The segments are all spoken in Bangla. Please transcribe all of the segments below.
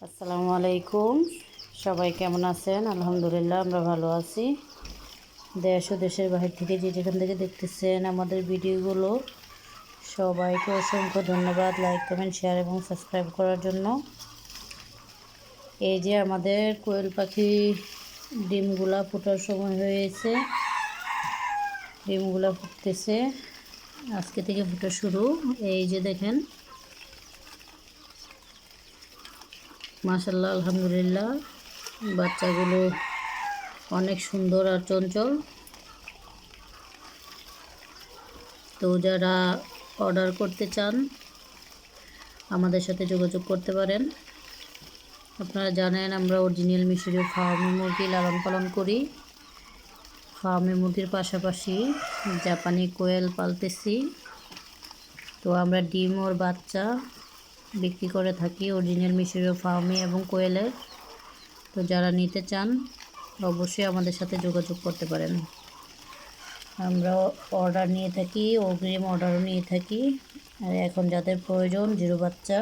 আসসালামু আলাইকুম। সবাই কেমন আছেন? আলহামদুলিল্লাহ আমরা ভালো আছি। দেশ ও দেশের বাহির থেকে যে যেখান থেকে দেখতেছেন আমাদের ভিডিওগুলো, সবাইকে অসংখ্য ধন্যবাদ লাইক কমেন্ট শেয়ার এবং সাবস্ক্রাইব করার জন্য। এই যে আমাদের কোয়েল পাখি ডিমগুলা ফোটার সময় হয়েছে, ডিমগুলা ফুটতেছে, আজকে থেকে ফুটা শুরু। এই যে দেখেন, মাশাআল্লাহ আলহামদুলিল্লাহ বাচ্চাগুলো অনেক সুন্দর আর চঞ্চল। তো যারা অর্ডার করতে চান আমাদের সাথে যোগাযোগ করতে পারেন। আপনারা জানেন আমরা অরিজিনাল মিশরীয় ফার্মি মুরগি লালন পালন করি। ফার্মি মুরগির পাশাপাশি জাপানি কোয়েল পালতেছি। তো আমরা ডিম ওর বাচ্চা বিক্রি করে থাকি অরিজিনাল মিশরীয় ফার্মি এবং কোয়েলের। তো যারা নিতে চান অবশ্যই আমাদের সাথে যোগাযোগ করতে পারেন। আমরা অর্ডার নিয়ে থাকি, অগ্রিম অর্ডারও নিয়ে থাকি। আর এখন যাদের প্রয়োজন জিরো বাচ্চা,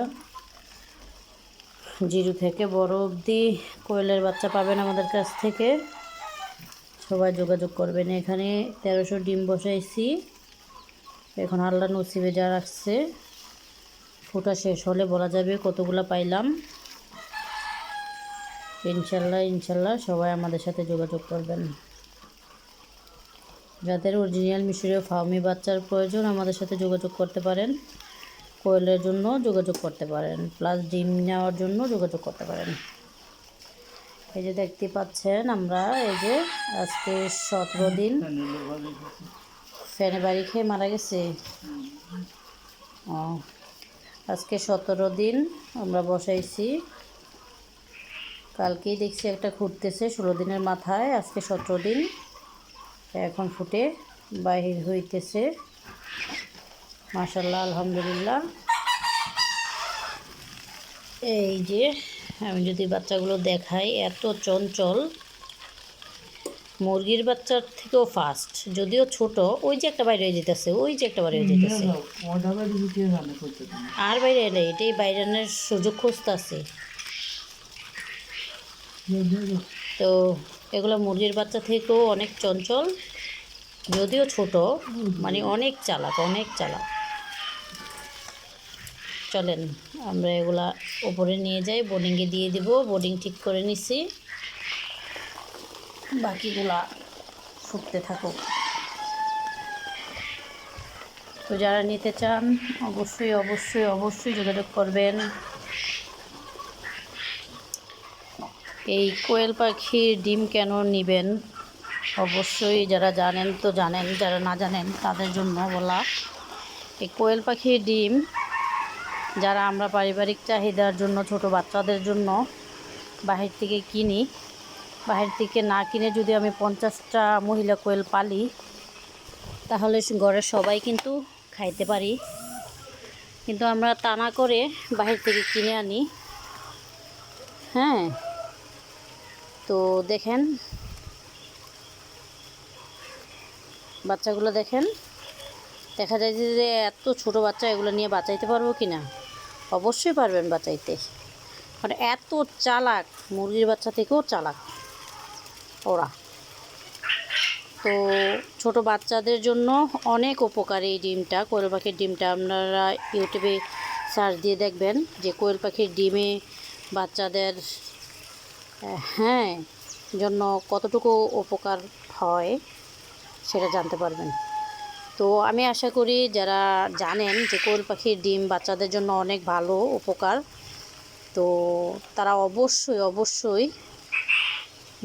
জিরো থেকে বড় অবধি কোয়েলের বাচ্চা পাবেন আমাদের কাছ থেকে। সবাই যোগাযোগ করবেন। এখানে 1300 ডিম বসাইছি। এখন আল্লাহ নসিবে যা রাখছে, ফোটা শেষ হলে বলা যাবে কতগুলো পাইলাম। ইনশাল্লাহ ইনশাল্লাহ সবাই আমাদের সাথে যোগাযোগ করবেন। যাদের অরিজিনাল মিশরীয় ফার্মি বাচ্চার প্রয়োজন আমাদের সাথে যোগাযোগ করতে পারেন। কোয়েলের জন্য যোগাযোগ করতে পারেন, প্লাস ডিম নেওয়ার জন্য যোগাযোগ করতে পারেন। এই যে দেখতে পাচ্ছেন আমরা এই যে আজকে 17 দিন ফ্যানে বাড়ি খেয়ে মারা গেছে। আজকে 17 দিন আমরা বসাইছি। কালকেই দেখছি একটা ফুটতেছে 16 দিনের মাথায়, আজকে 17 দিন। এখন ফুটে বাহির হইতেছে। মাশাআল্লাহ আলহামদুলিল্লাহ। এই যে আমি যদি বাচ্চাগুলো দেখাই, এত চঞ্চল, মুরগির বাচ্চার থেকেও ফাস্ট। যদিও ছোট, ওই যে একটা বাইরে হয়ে যেতেছে, ওই যে একটা বাইরে হয়ে যেতেছে, আর বাইরে এলে এটাই বাইরানোর সুযোগ খুঁজতেছে। তো এগুলো মুরগির বাচ্চা থেকেও অনেক চঞ্চল, যদিও ছোট, মানে অনেক চালাক, অনেক চালাক। চলেন আমরা এগুলা ওপরে নিয়ে যাই, বোর্ডিংয়ে দিয়ে দিব। বোর্ডিং ঠিক করে নিছি, বাকিগুলা ফুটতে থাকুক। তো যারা নিতে চান অবশ্যই অবশ্যই অবশ্যই যোগাযোগ করবেন। এই কোয়েল পাখির ডিম কেন নেবেন, অবশ্যই যারা জানেন তো জানেন, যারা না জানেন তাদের জন্য বলা। এই কোয়েল পাখির ডিম যারা আমরা পারিবারিক চাহিদার জন্য ছোট বাচ্চাদের জন্য বাহির থেকে কিনি, বাহির থেকে না কিনে যদি আমি 50টা মহিলা কোয়েল পালি, তাহলে ঘরের সবাই কিন্তু খাইতে পারি। কিন্তু আমরা তা না করে বাহির থেকে কিনে আনি। হ্যাঁ, তো দেখেন বাচ্চাগুলো দেখেন, দেখা যায় যে এত ছোট বাচ্চা, এগুলো নিয়ে বাঁচাইতে পারবো কি না? অবশ্যই পারবেন বাঁচাইতে। মানে এত চালাক, মুরগির বাচ্চা থেকেও চালাক ওরা। তো ছোট বাচ্চাদের জন্য অনেক উপকারী এই ডিমটা, কোয়েল পাখির ডিমটা। আপনারা ইউটিউবে সার্চ দিয়ে দেখবেন যে কোয়েল পাখির ডিমে বাচ্চাদের হ্যাঁ জন্য কতটুকু উপকার হয় সেটা জানতে পারবেন। তো আমি আশা করি যারা জানেন যে কোয়েল পাখির ডিম বাচ্চাদের জন্য অনেক ভালো উপকার, তো তারা অবশ্যই অবশ্যই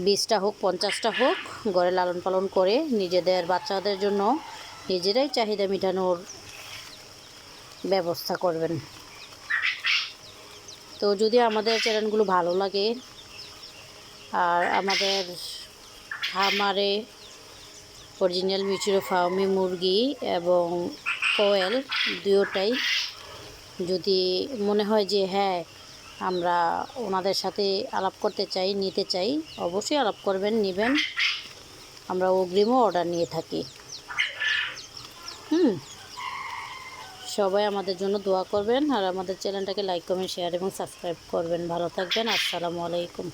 20টা হোক 50টা হোক ঘরে লালন পালন করে নিজেদের বাচ্চাদের জন্য নিজেরাই চাহিদা মেটানোর ব্যবস্থা করবেন। তো যদি আমাদের চ্যানেলগুলো ভালো লাগে আর আমাদের খামারে অরিজিনাল মিশরীয় ফার্মি মুরগি এবং কোয়েল দুটোটাই যদি মনে হয় যে হ্যাঁ আমরা ওনাদের সাথে আলাপ করতে চাই, নিতে চাই, অবশ্যই আলাপ করবেন, নেবেন। আমরা অগ্রিমও অর্ডার নিয়ে থাকি। সবাই আমাদের জন্য দোয়া করবেন আর আমাদের চ্যানেলটাকে লাইক কমেন্ট শেয়ার এবং সাবস্ক্রাইব করবেন। ভালো থাকবেন। আসসালামু আলাইকুম।